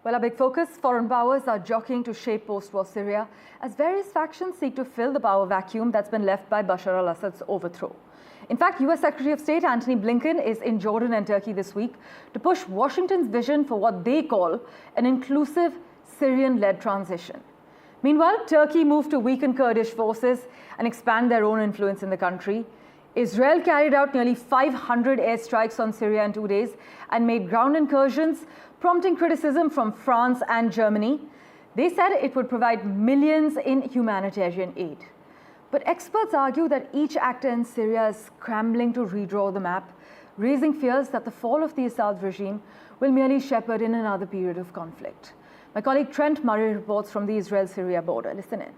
Well, our big focus, foreign powers are jockeying to shape post-war Syria as various factions seek to fill the power vacuum that's been left by Bashar al-Assad's overthrow. In fact, US Secretary of State Antony Blinken is in Jordan and Turkey this week to push Washington's vision for what they call an inclusive Syrian-led transition. Meanwhile, Turkey moved to weaken Kurdish forces and expand their own influence in the country. Israel carried out nearly 500 airstrikes on Syria in 2 days and made ground incursions, prompting criticism from France and Germany. They said it would provide millions in humanitarian aid. But experts argue that each actor in Syria is scrambling to redraw the map, raising fears that the fall of the Assad regime will merely shepherd in another period of conflict. My colleague Trent Murray reports from the Israel-Syria border. Listen in.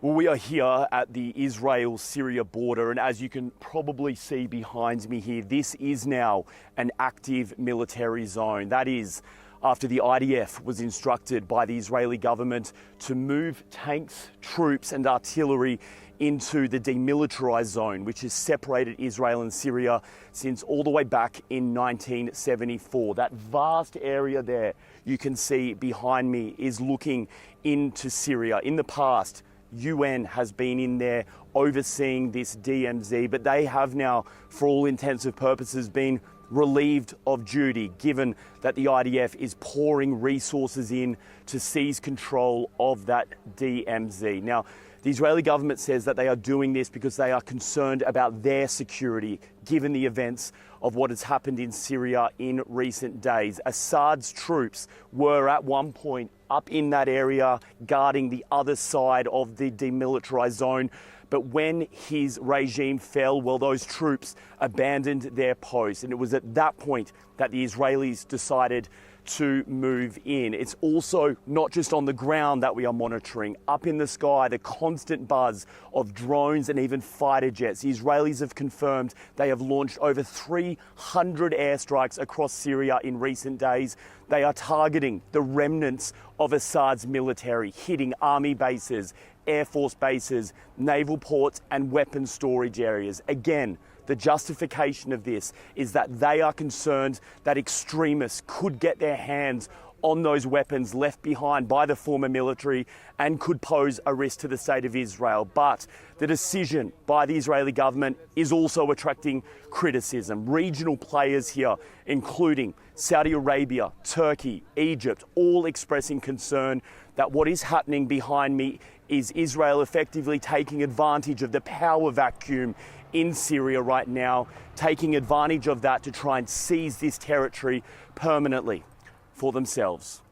Well, we are here at the Israel-Syria border, and as you can probably see behind me here, this is now an active military zone. That is, after the IDF was instructed by the Israeli government to move tanks, troops and artillery into the demilitarized zone, which has separated Israel and Syria since all the way back in 1974. That vast area there you can see behind me is looking into Syria. In the past, UN has been in there overseeing this DMZ, but they have now, for all intents and purposes, been relieved of duty, given that the IDF is pouring resources in to seize control of that DMZ. Now, the Israeli government says that they are doing this because they are concerned about their security, given the events of what has happened in Syria in recent days. Assad's troops were at one point up in that area guarding the other side of the demilitarized zone. But when his regime fell, well, those troops abandoned their post. And it was at that point that the Israelis decided to move in. It's also not just on the ground that we are monitoring. Up in the sky, the constant buzz of drones and even fighter jets. The Israelis have confirmed they have launched over 300 airstrikes across Syria in recent days. They are targeting the remnants of Assad's military, hitting army bases, air force bases, naval ports and weapons storage areas. Again, the justification of this is that they are concerned that extremists could get their hands on those weapons left behind by the former military and could pose a risk to the state of Israel. But the decision by the Israeli government is also attracting criticism. Regional players here, including Saudi Arabia, Turkey, Egypt, all expressing concern that what is happening behind me is Israel effectively taking advantage of the power vacuum in Syria right now, taking advantage of that to try and seize this territory permanently for themselves.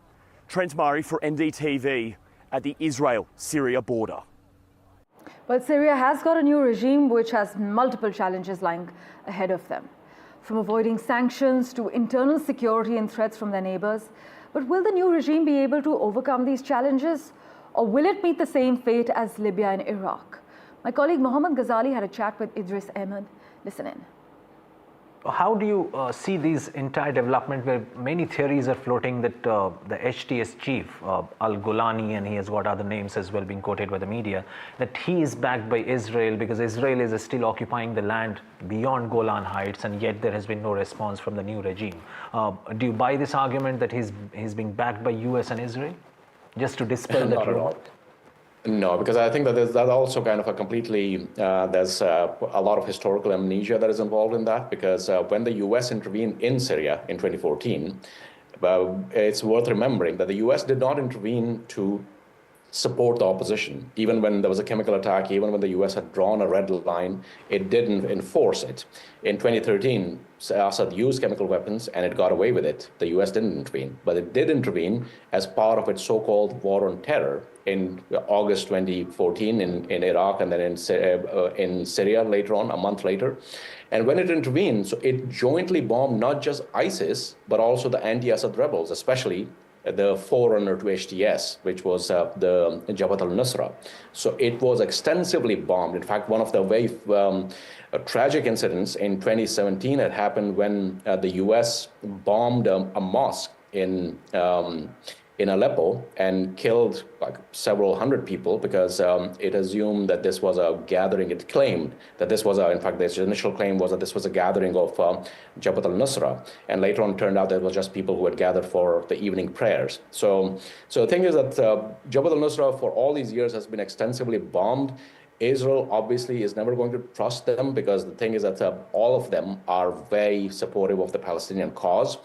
Trent Murray for NDTV at the Israel-Syria border. Well, Syria has got a new regime which has multiple challenges lying ahead of them, from avoiding sanctions to internal security and threats from their neighbors. But will the new regime be able to overcome these challenges, or will it meet the same fate as Libya and Iraq? My colleague Mohammed Ghazali had a chat with Idris Ahmed. Listen in. How do you see these entire development where many theories are floating that the HTS chief, Al-Golani, and he has got other names as well being quoted by the media, that he is backed by Israel because Israel is still occupying the land beyond Golan Heights, and yet there has been no response from the new regime. Do you buy this argument that he's being backed by US and Israel? Just to dispel that rumor? No, because I think that there's also kind of a completely, there's a lot of historical amnesia that is involved in that, because when the US intervened in Syria in 2014, it's worth remembering that the US did not intervene to support the opposition. Even when there was a chemical attack, even when the US had drawn a red line, it didn't enforce it. In 2013, Assad used chemical weapons and it got away with it. The US didn't intervene, but it did intervene as part of its so-called war on terror in August 2014 in Iraq, and then in Syria later on, a month later. And when it intervened, so it jointly bombed not just ISIS, but also the anti-Assad rebels, especially the forerunner to HTS, which was the Jabhat al-Nusra. So it was extensively bombed. In fact, one of the very tragic incidents in 2017 had happened when the US bombed a mosque in in Aleppo and killed like several hundred people because it assumed that this was a gathering. It claimed that this was in fact, the initial claim was that this was a gathering of Jabhat al-Nusra, and later on turned out that it was just people who had gathered for the evening prayers. So the thing is that Jabhat al-Nusra for all these years has been extensively bombed. Israel obviously is never going to trust them because the thing is that all of them are very supportive of the Palestinian cause.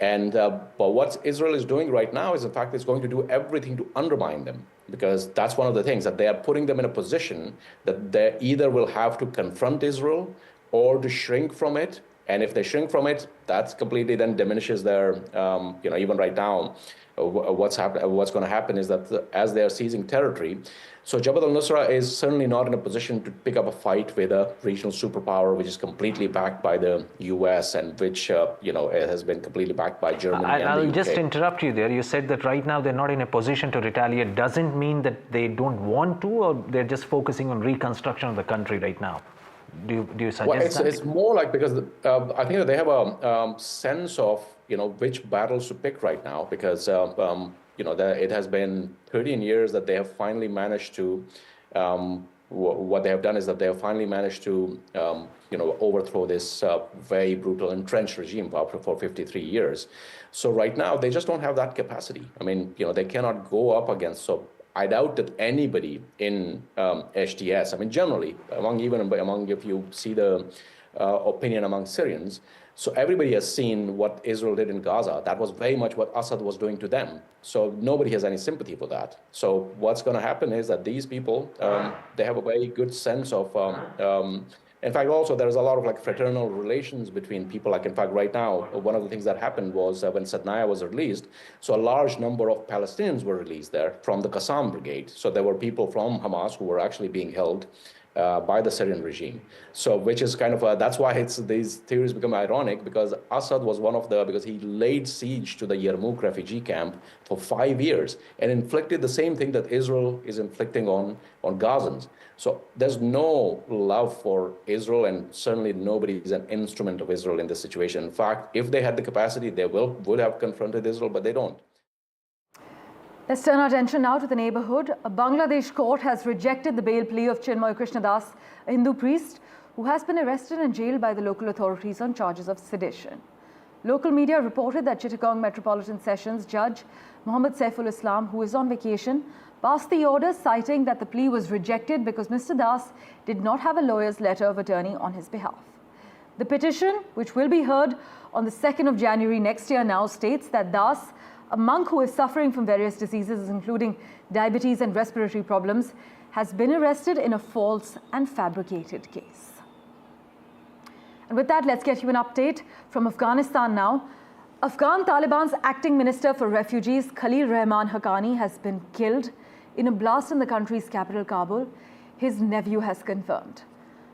And but what Israel is doing right now is, in fact, it's going to do everything to undermine them, because that's one of the things, that they are putting them in a position that they either will have to confront Israel or to shrink from it. And if they shrink from it, that's completely then diminishes their, even right now, what's going to happen is that as they are seizing territory, so Jabhat al-Nusra is certainly not in a position to pick up a fight with a regional superpower, which is completely backed by the U.S. and which, has been completely backed by Germany and the I'll UK. just interrupt you there. You said that right now they're not in a position to retaliate. Doesn't mean that they don't want to, or they're just focusing on reconstruction of the country right now? Do you suggest that? It's more like, because I think that they have a sense of, which battles to pick right now, because it has been 13 years that they have finally managed to, what they have done is that they have finally managed to, overthrow this very brutal entrenched regime for 53 years. So right now, they just don't have that capacity. I mean, they cannot go up against, so I doubt that anybody in HTS, I mean, generally, if you see the opinion among Syrians, so everybody has seen what Israel did in Gaza. That was very much what Assad was doing to them. So nobody has any sympathy for that. So what's going to happen is that these people, they have a very good sense of, in fact, also there's a lot of fraternal relations between people. In fact, right now, one of the things that happened was when Sadnaya was released, so a large number of Palestinians were released there from the Qassam brigade. So there were people from Hamas who were actually being held by the Syrian regime. So which is kind of that's why these theories become ironic, because Assad was because he laid siege to the Yarmouk refugee camp for 5 years and inflicted the same thing that Israel is inflicting on Gazans. So there's no love for Israel, and certainly nobody is an instrument of Israel in this situation. In fact, if they had the capacity, they would have confronted Israel, but they don't. Let's turn our attention now to the neighborhood. A Bangladesh court has rejected the bail plea of Chinmoy Krishna, a Hindu priest, who has been arrested and jailed by the local authorities on charges of sedition. Local media reported that Chittagong Metropolitan Sessions Judge Mohammed Saiful Islam, who is on vacation, passed the order, citing that the plea was rejected because Mr. Das did not have a lawyer's letter of attorney on his behalf. The petition, which will be heard on the 2nd of January next year, now states that Das, a monk who is suffering from various diseases, including diabetes and respiratory problems, has been arrested in a false and fabricated case. And with that, let's get you an update from Afghanistan now. Afghan Taliban's acting minister for refugees, Khalil Rahman Haqqani, has been killed in a blast in the country's capital, Kabul, his nephew has confirmed.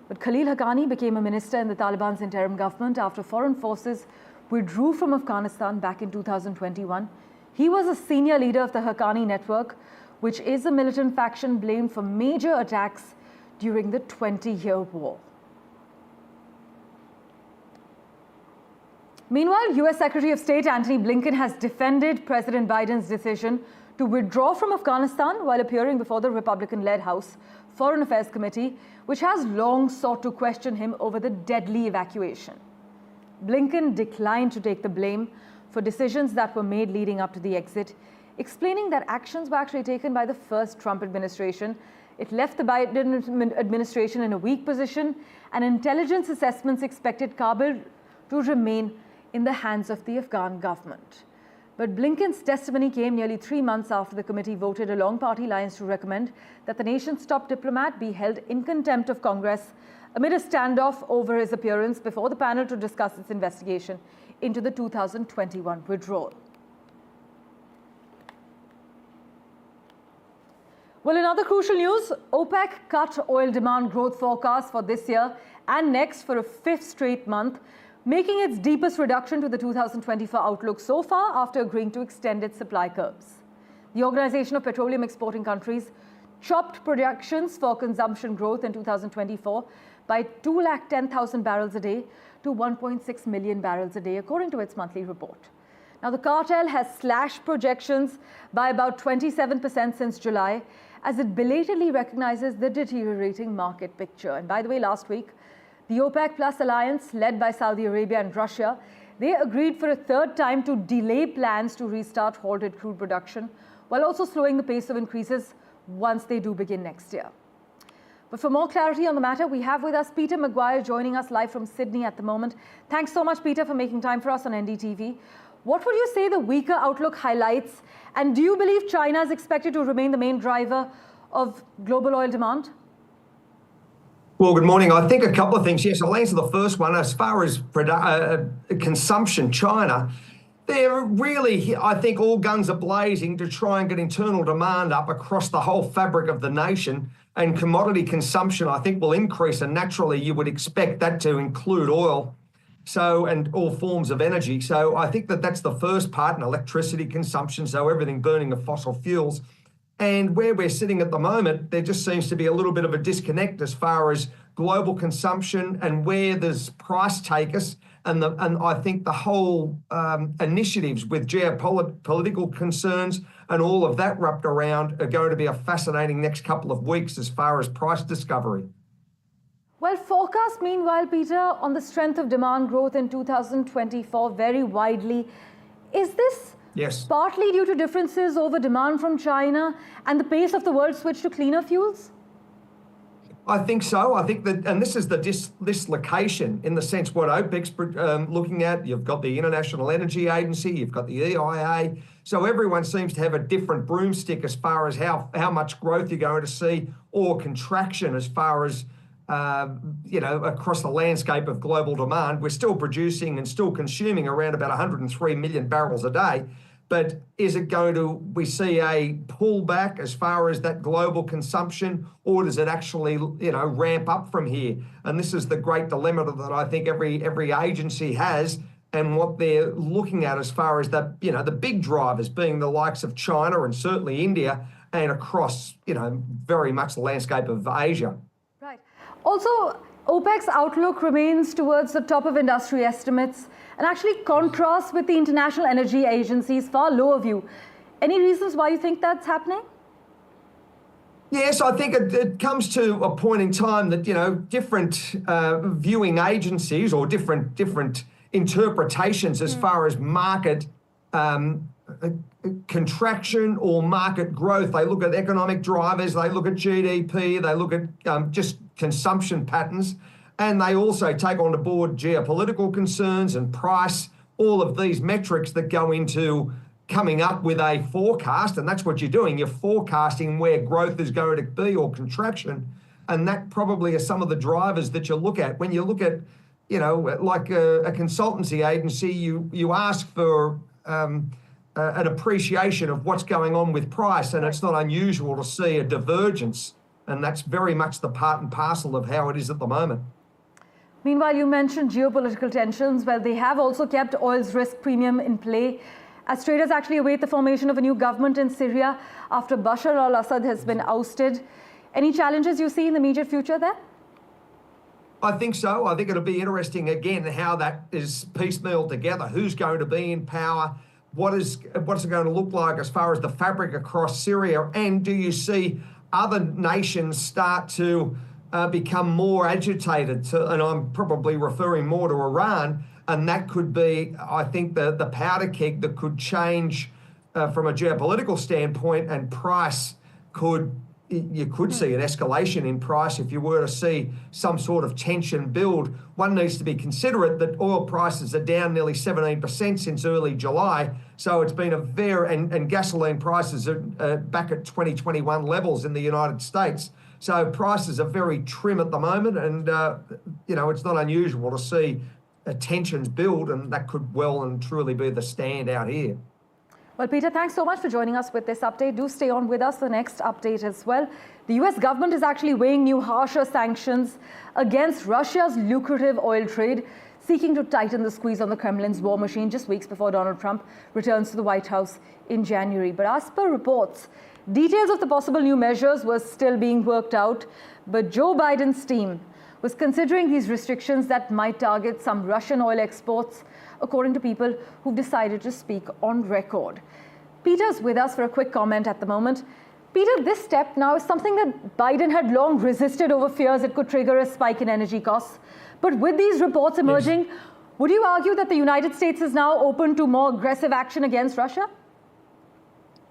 But Khalil Haqqani became a minister in the Taliban's interim government after foreign forces withdrew from Afghanistan back in 2021. He was a senior leader of the Haqqani network, which is a militant faction blamed for major attacks during the 20-year war. Meanwhile, U.S. Secretary of State Antony Blinken has defended President Biden's decision to withdraw from Afghanistan while appearing before the Republican-led House Foreign Affairs Committee, which has long sought to question him over the deadly evacuation. Blinken declined to take the blame for decisions that were made leading up to the exit, explaining that actions were actually taken by the first Trump administration. It left the Biden administration in a weak position, and intelligence assessments expected Kabul to remain in the hands of the Afghan government. But Blinken's testimony came nearly 3 months after the committee voted along party lines to recommend that the nation's top diplomat be held in contempt of Congress amid a standoff over his appearance before the panel to discuss its investigation into the 2021 withdrawal. Well, in other crucial news, OPEC cut oil demand growth forecast for this year and next for a 5th straight month, making its deepest reduction to the 2024 outlook so far after agreeing to extend its supply curbs. The Organization of Petroleum Exporting Countries chopped projections for consumption growth in 2024 by 210,000 barrels a day to 1.6 million barrels a day, according to its monthly report. Now, the cartel has slashed projections by about 27% since July, as it belatedly recognizes the deteriorating market picture. And by the way, last week, the OPEC Plus alliance, led by Saudi Arabia and Russia, they agreed for a third time to delay plans to restart halted crude production, while also slowing the pace of increases once they do begin next year. But for more clarity on the matter, we have with us Peter Maguire joining us live from Sydney at the moment. Thanks so much, Peter, for making time for us on NDTV. What would you say the weaker outlook highlights? And do you believe China is expected to remain the main driver of global oil demand? Well, good morning. I think a couple of things. Yes, I'll answer the first one. As far as consumption, China, they're really, I think, all guns are blazing to try and get internal demand up across the whole fabric of the nation. And commodity consumption, I think, will increase. And naturally, you would expect that to include oil, and all forms of energy. So I think that that's the first part, and electricity consumption, so everything burning of fossil fuels. And where we're sitting at the moment, there just seems to be a little bit of a disconnect as far as global consumption and where there's price takers. And I think the whole initiatives with geopolitical concerns and all of that wrapped around are going to be a fascinating next couple of weeks as far as price discovery. Well, forecasts, meanwhile, Peter, on the strength of demand growth in 2024 vary widely. Is this partly due to differences over demand from China and the pace of the world switch to cleaner fuels? I think so. I think that, and this is the dislocation in the sense what OPEC's looking at. You've got the International Energy Agency, you've got the EIA. So everyone seems to have a different broomstick as far as how much growth you're going to see or contraction as far as across the landscape of global demand. We're still producing and still consuming around about 103 million barrels a day. But is it going to, we see a pullback as far as that global consumption, or does it actually, ramp up from here? And this is the great dilemma that I think every agency has, and what they're looking at as far as the big drivers being the likes of China and certainly India, and across, very much the landscape of Asia. Right. Also, OPEC's outlook remains towards the top of industry estimates and actually contrasts with the International Energy Agency's far lower view. Any reasons why you think that's happening? Yes, I think it comes to a point in time that, different viewing agencies or different interpretations as far as market contraction or market growth. They look at economic drivers, they look at GDP, they look at just consumption patterns, and they also take on board geopolitical concerns and price, all of these metrics that go into coming up with a forecast. And that's what you're doing. You're forecasting where growth is going to be or contraction. And that probably are some of the drivers that you look at. When you look at, like a consultancy agency, you ask for an appreciation of what's going on with price, and it's not unusual to see a divergence, and that's very much the part and parcel of how it is at the moment. Meanwhile, you mentioned geopolitical tensions. Well, they have also kept oil's risk premium in play as traders actually await the formation of a new government in Syria after Bashar al-Assad has been ousted. Any challenges you see in the immediate future there? I think so. I think it'll be interesting again how that is piecemeal together. Who's going to be in power? What's it going to look like as far as the fabric across Syria? And do you see other nations start to become more agitated? And I'm probably referring more to Iran. And that could be, I think, the powder keg that could change from a geopolitical standpoint, and price you could see an escalation in price if you were to see some sort of tension build. One needs to be considerate that oil prices are down nearly 17% since early July. So it's been and gasoline prices are back at 2021 levels in the United States. So prices are very trim at the moment, and it's not unusual to see tensions build, and that could well and truly be the standout here. Well, Peter, thanks so much for joining us with this update. Do stay on with us for the next update as well. The US government is actually weighing new harsher sanctions against Russia's lucrative oil trade, seeking to tighten the squeeze on the Kremlin's war machine just weeks before Donald Trump returns to the White House in January. But as per reports, details of the possible new measures were still being worked out. But Joe Biden's team was considering these restrictions that might target some Russian oil exports, according to people who've decided to speak on record. Peter's with us for a quick comment at the moment. Peter, this step now is something that Biden had long resisted over fears it could trigger a spike in energy costs. But with these reports emerging, would you argue that the United States is now open to more aggressive action against Russia?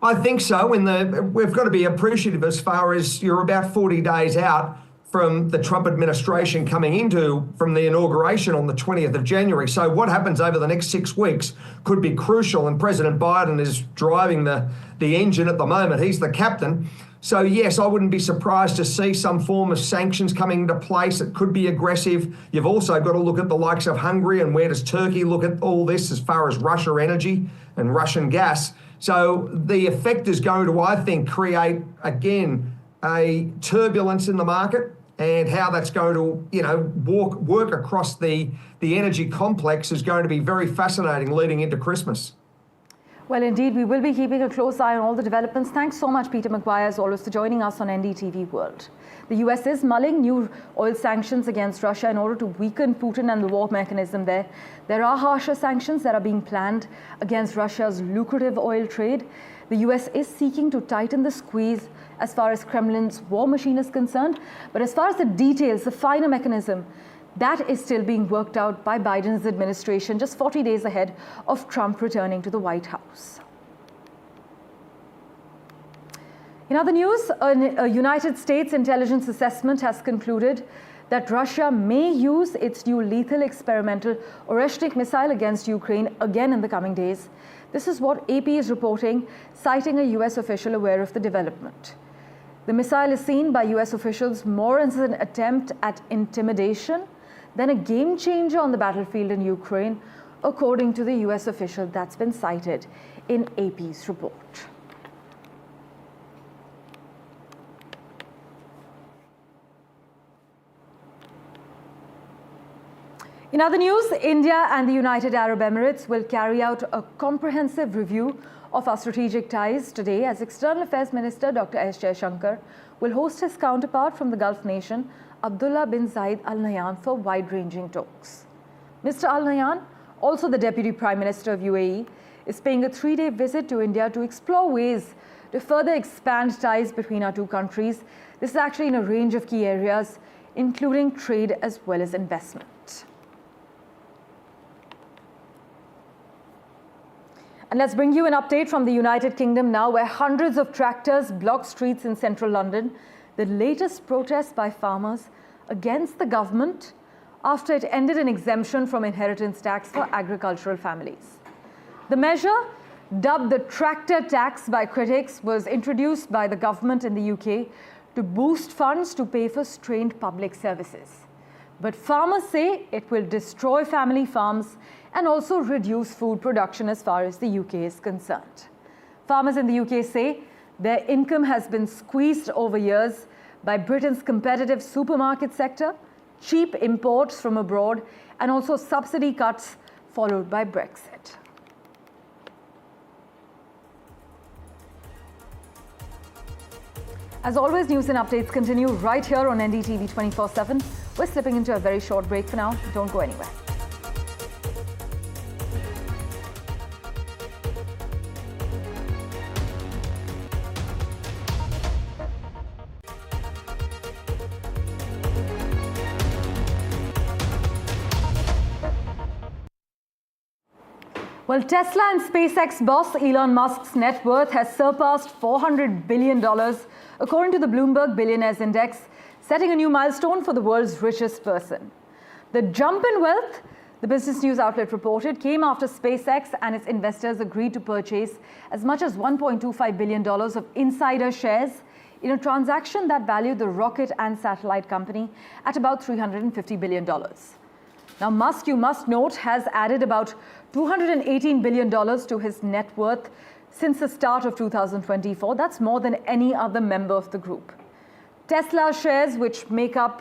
I think so. We've got to be appreciative as far as you're about 40 days out from the Trump administration coming from the inauguration on the 20th of January. So what happens over the next 6 weeks could be crucial, and President Biden is driving the engine at the moment. He's the captain. So yes, I wouldn't be surprised to see some form of sanctions coming into place. It could be aggressive. You've also got to look at the likes of Hungary, and where does Turkey look at all this as far as Russia energy and Russian gas. So the effect is going to, I think, create, again, a turbulence in the market, and how that's going to, work across the energy complex is going to be very fascinating leading into Christmas. Well, indeed, we will be keeping a close eye on all the developments. Thanks so much, Peter Maguire, as always, for joining us on NDTV World. The US is mulling new oil sanctions against Russia in order to weaken Putin and the war mechanism there. There are harsher sanctions that are being planned against Russia's lucrative oil trade. The US is seeking to tighten the squeeze as far as Kremlin's war machine is concerned. But as far as the details, the finer mechanism, that is still being worked out by Biden's administration just 40 days ahead of Trump returning to the White House. In other news, a United States intelligence assessment has concluded that Russia may use its new lethal experimental Oreshnik missile against Ukraine again in the coming days. This is what AP is reporting, citing a US official aware of the development. The missile is seen by US officials more as an attempt at intimidation than a game changer on the battlefield in Ukraine, according to the US official that's been cited in AP's report. In other news, India and the United Arab Emirates will carry out a comprehensive review of our strategic ties today, as External Affairs Minister Dr. S. Jaishankar will host his counterpart from the Gulf nation, Abdullah bin Zayed Al Nahyan, for wide-ranging talks. Mr. Al Nahyan, also the Deputy Prime Minister of UAE, is paying a 3-day visit to India to explore ways to further expand ties between our two countries. This is actually in a range of key areas, including trade as well as investment. And let's bring you an update from the United Kingdom now, where hundreds of tractors block streets in central London. The latest protest by farmers against the government after it ended an exemption from inheritance tax for agricultural families. The measure, dubbed the tractor tax by critics, was introduced by the government in the UK to boost funds to pay for strained public services. But farmers say it will destroy family farms and also reduce food production as far as the UK is concerned. Farmers in the UK say their income has been squeezed over years by Britain's competitive supermarket sector, cheap imports from abroad, and also subsidy cuts followed by Brexit. As always, news and updates continue right here on NDTV 24/7. We're slipping into a very short break for now. Don't go anywhere. Well, Tesla and SpaceX boss Elon Musk's net worth has surpassed $400 billion, according to the Bloomberg Billionaires Index, setting a new milestone for the world's richest person. The jump in wealth, the business news outlet reported, came after SpaceX and its investors agreed to purchase as much as $1.25 billion of insider shares in a transaction that valued the rocket and satellite company at about $350 billion. Now, Musk, you must note, has added about $218 billion to his net worth since the start of 2024. That's more than any other member of the group. Tesla shares, which make up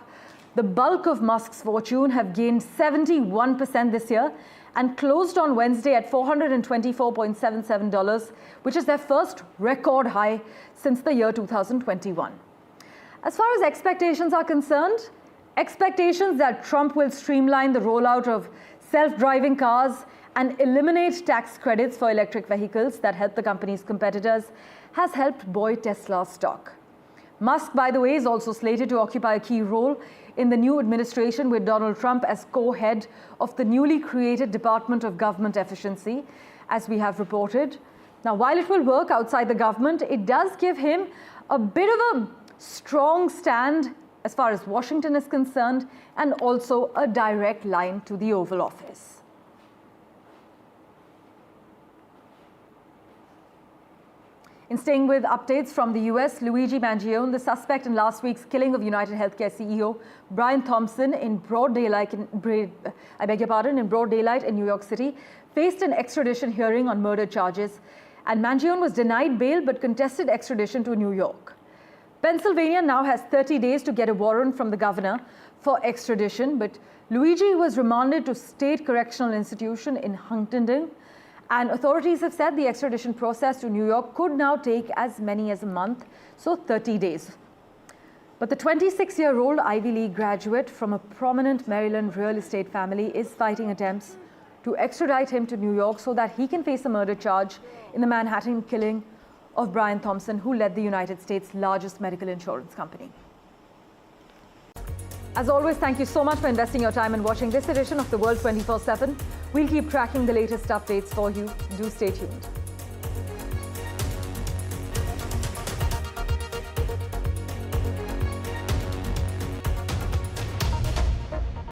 the bulk of Musk's fortune, have gained 71% this year and closed on Wednesday at $424.77, which is their first record high since the year 2021. As far as expectations are concerned, expectations that Trump will streamline the rollout of self-driving cars and eliminate tax credits for electric vehicles that help the company's competitors has helped buoy Tesla's stock. Musk, by the way, is also slated to occupy a key role in the new administration with Donald Trump as co-head of the newly created Department of Government Efficiency, as we have reported. Now, while it will work outside the government, it does give him a bit of a strong stand as far as Washington is concerned, and also a direct line to the Oval Office. In staying with updates from the US, Luigi Mangione, the suspect in last week's killing of United Healthcare CEO Brian Thompson in broad daylight in broad daylight in New York City, faced an extradition hearing on murder charges, and Mangione was denied bail but contested extradition to New York. Pennsylvania now has 30 days to get a warrant from the governor for extradition, but Luigi was remanded to State Correctional Institution in Huntington, and authorities have said the extradition process to New York could now take as many as a month, so 30 days. But the 26-year-old Ivy League graduate from a prominent Maryland real estate family is fighting attempts to extradite him to New York so that he can face a murder charge in the Manhattan killing of Brian Thompson, who led the United States' largest medical insurance company. As always, thank you so much for investing your time and watching this edition of The World 24/7. We'll keep tracking the latest updates for you. Do stay tuned.